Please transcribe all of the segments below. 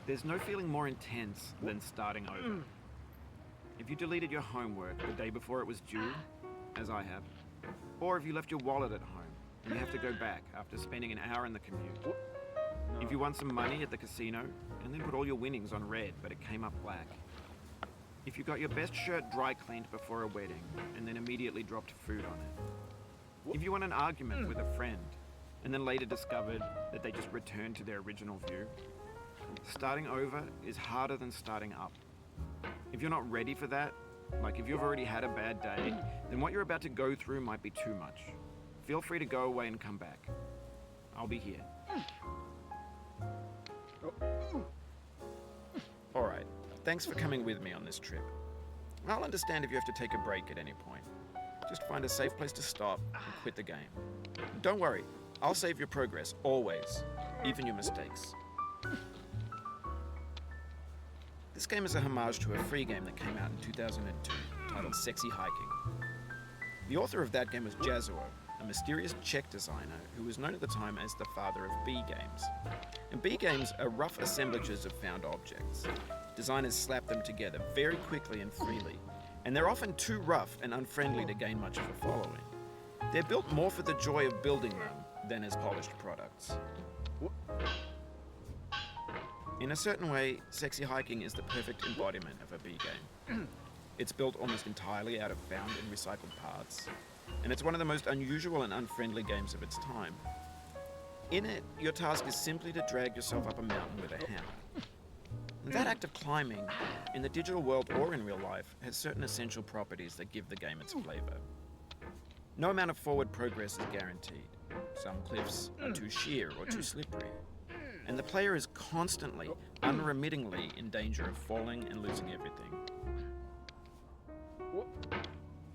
There's no feeling more intense than starting over. If you deleted your homework the day before it was due, as I have, or if you left your wallet at home and you have to go back after spending an hour in the commute. If you won some money at the casino and then put all your winnings on red but it came up black. If you got your best shirt dry cleaned before a wedding and then immediately dropped food on it. If you won an argument with a friend and then later discovered that they just returned to their original view. Starting over is harder than starting up. If you're not ready for that, like if you've already had a bad day, then what you're about to go through might be too much. Feel free to go away and come back. I'll be here. Alright, thanks for coming with me on this trip. I'll understand if you have to take a break at any point. Just find a safe place to stop and quit the game. Don't worry, I'll save your progress, always, even your mistakes. This game is a homage to a free game that came out in 2002, titled Sexy Hiking. The author of that game was Jazuo, a mysterious Czech designer who was known at the time as the father of B games. And B games are rough assemblages of found objects. Designers slap them together very quickly and freely, and they're often too rough and unfriendly to gain much of a following. They're built more for the joy of building them than as polished products. In a certain way, Sexy Hiking is the perfect embodiment of a B game. It's built almost entirely out of found and recycled parts, and it's one of the most unusual and unfriendly games of its time. In it, your task is simply to drag yourself up a mountain with a hammer. And that act of climbing, in the digital world or in real life, has certain essential properties that give the game its flavor. No amount of forward progress is guaranteed. Some cliffs are too sheer or too slippery. And the player is constantly, unremittingly in danger of falling and losing everything.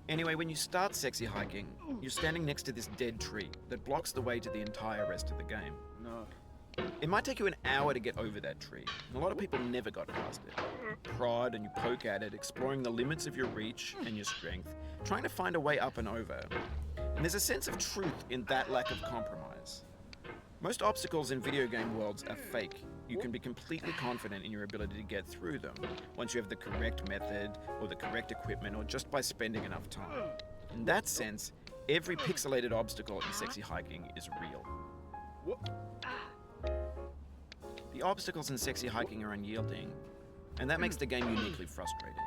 Anyway, when you start Sexy Hiking, you're standing next to this dead tree that blocks the way to the entire rest of the game. It might take you an hour to get over that tree, and a lot of people never got past it. Prod and you poke at it, exploring the limits of your reach and your strength, trying to find a way up and over. And there's a sense of truth in that lack of compromise. Most obstacles in video game worlds are fake. You can be completely confident in your ability to get through them once you have the correct method or the correct equipment or just by spending enough time. In that sense, every pixelated obstacle in Sexy Hiking is real. The obstacles in Sexy Hiking are unyielding, and that makes the game uniquely frustrating.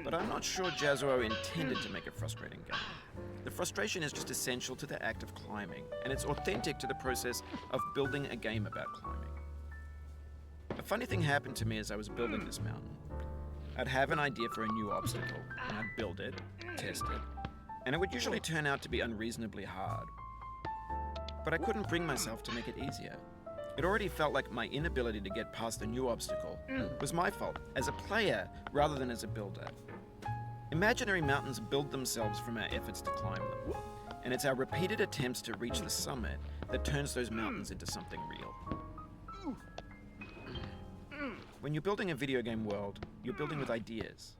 But I'm not sure Jazuo intended to make a frustrating game. The frustration is just essential to the act of climbing, and it's authentic to the process of building a game about climbing. A funny thing happened to me as I was building this mountain. I'd have an idea for a new obstacle, and I'd build it, test it, and it would usually turn out to be unreasonably hard. But I couldn't bring myself to make it easier. It already felt like my inability to get past the new obstacle was my fault, as a player rather than as a builder. Imaginary mountains build themselves from our efforts to climb them, and it's our repeated attempts to reach the summit that turns those mountains into something real. When you're building a video game world, you're building with ideas,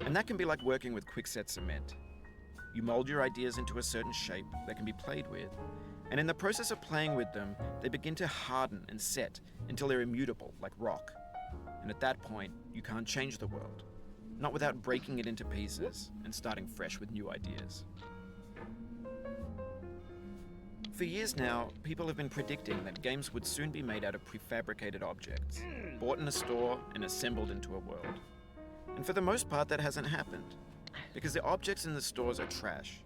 and that can be like working with quickset cement. You mold your ideas into a certain shape that can be played with, and in the process of playing with them, they begin to harden and set until they're immutable, like rock. And at that point, you can't change the world. Not without breaking it into pieces and starting fresh with new ideas. For years now, people have been predicting that games would soon be made out of prefabricated objects, bought in a store and assembled into a world. And for the most part, that hasn't happened, because the objects in the stores are trash.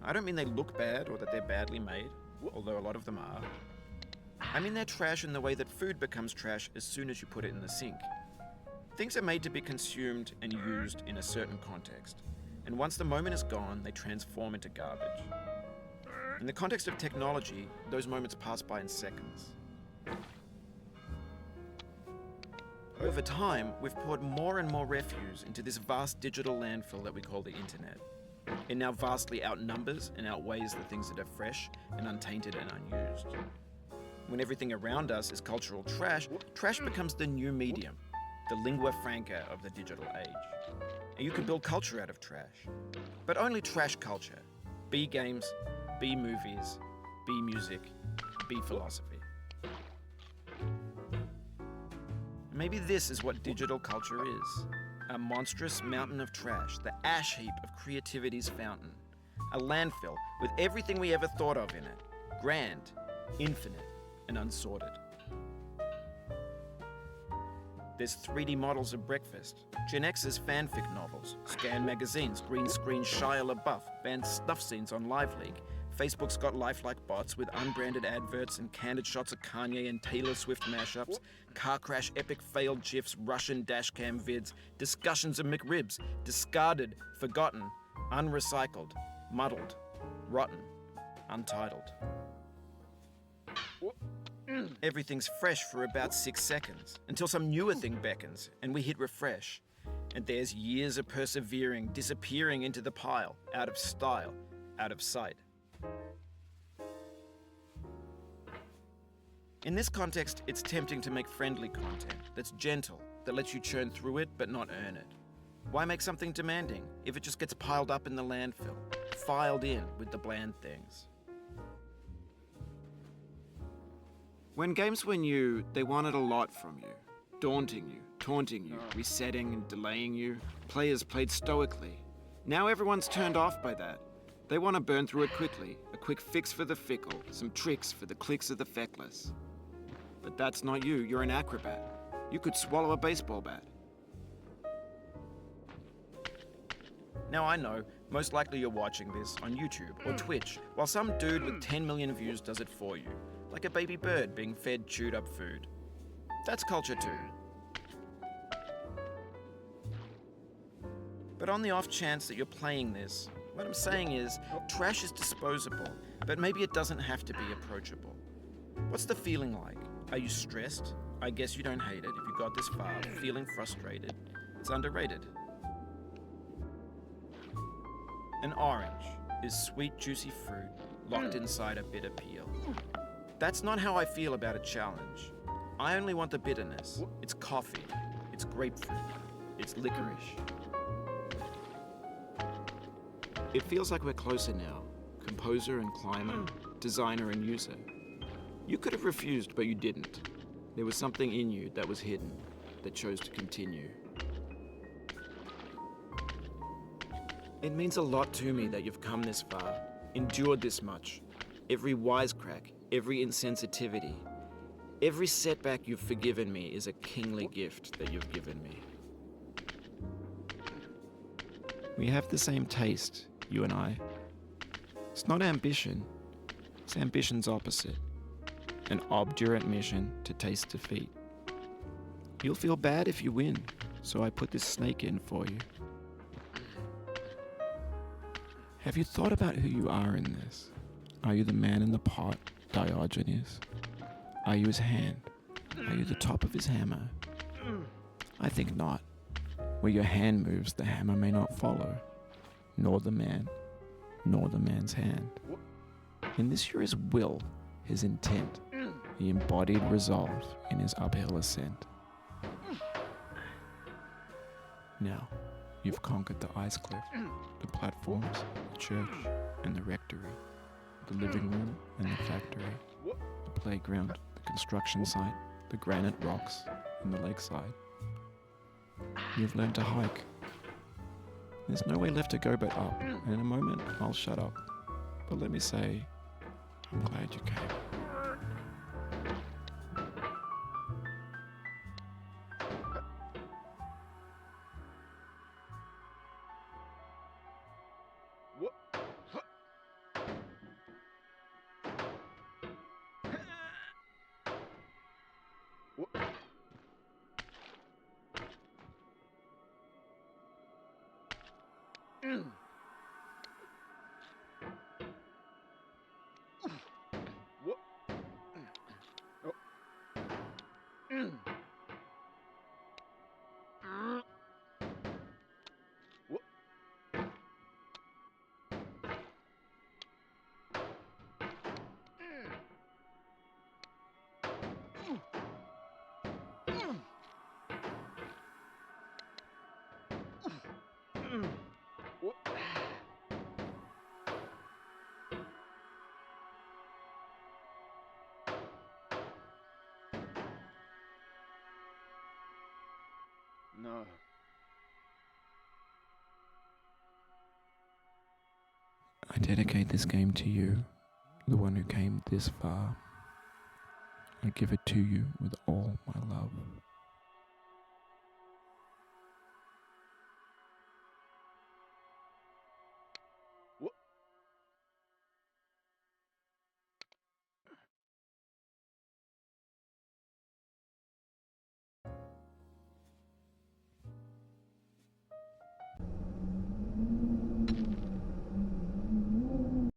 I don't mean they look bad or that they're badly made, although a lot of them are. I mean they're trash in the way that food becomes trash as soon as you put it in the sink. Things are made to be consumed and used in a certain context, and once the moment is gone, they transform into garbage. In the context of technology, those moments pass by in seconds. Over time, we've poured more and more refuse into this vast digital landfill that we call the internet. It now vastly outnumbers and outweighs the things that are fresh and untainted and unused. When everything around us is cultural trash, trash becomes the new medium, the lingua franca of the digital age. And you can build culture out of trash. But only trash culture. B games, B movies, B music, B philosophy. Maybe this is what digital culture is. A monstrous mountain of trash, the ash heap of creativity's fountain. A landfill with everything we ever thought of in it. Grand, infinite, and unsorted. There's 3D models of breakfast, Gen X's fanfic novels, scan magazines, green screen Shia LaBeouf, banned snuff scenes on Live League. Facebook's got lifelike bots with unbranded adverts and candid shots of Kanye and Taylor Swift mashups, car crash epic failed GIFs, Russian dashcam vids, discussions of McRibs, discarded, forgotten, unrecycled, muddled, rotten, untitled. Everything's fresh for about 6 seconds, until some newer thing beckons, and we hit refresh. And there's years of persevering, disappearing into the pile, out of style, out of sight. In this context, it's tempting to make friendly content that's gentle, that lets you churn through it but not earn it. Why make something demanding if it just gets piled up in the landfill, filed in with the bland things? When games were new, they wanted a lot from you. Daunting you, taunting you, resetting and delaying you. Players played stoically. Now everyone's turned off by that. They want to burn through it quickly, a quick fix for the fickle, some tricks for the clicks of the feckless. But that's not you, you're an acrobat. You could swallow a baseball bat. Now I know, most likely you're watching this on YouTube or Twitch, while some dude with 10 million views does it for you, like a baby bird being fed chewed up food. That's culture too. But on the off chance that you're playing this, what I'm saying is, trash is disposable, but maybe it doesn't have to be approachable. What's the feeling like? Are you stressed? I guess you don't hate it if you got this far, feeling frustrated. It's underrated. An orange is sweet, juicy fruit locked inside a bitter peel. That's not how I feel about a challenge. I only want the bitterness. It's coffee. It's grapefruit. It's licorice. It feels like we're closer now. Composer and climber, designer and user. You could have refused, but you didn't. There was something in you that was hidden, that chose to continue. It means a lot to me that you've come this far, endured this much. Every wisecrack, every insensitivity, every setback you've forgiven me is a kingly gift that you've given me. We have the same taste, you and I. It's not ambition, it's ambition's opposite. An obdurate mission to taste defeat. You'll feel bad if you win, so I put this snake in for you. Have you thought about who you are in this? Are you the man in the pot, Diogenes? Are you his hand? Are you the top of his hammer? I think not. Where your hand moves, the hammer may not follow, nor the man, nor the man's hand. In this you're his will, his intent, the embodied resolve in his uphill ascent. Now, you've conquered the ice cliff, the platforms, the church, and the rectory, the living room and the factory, the playground, the construction site, the granite rocks, and the lakeside. You've learned to hike. There's no way left to go but up, and in a moment, I'll shut up. But let me say, I'm glad you came. No. I dedicate this game to you, the one who came this far. I give it to you with all my love.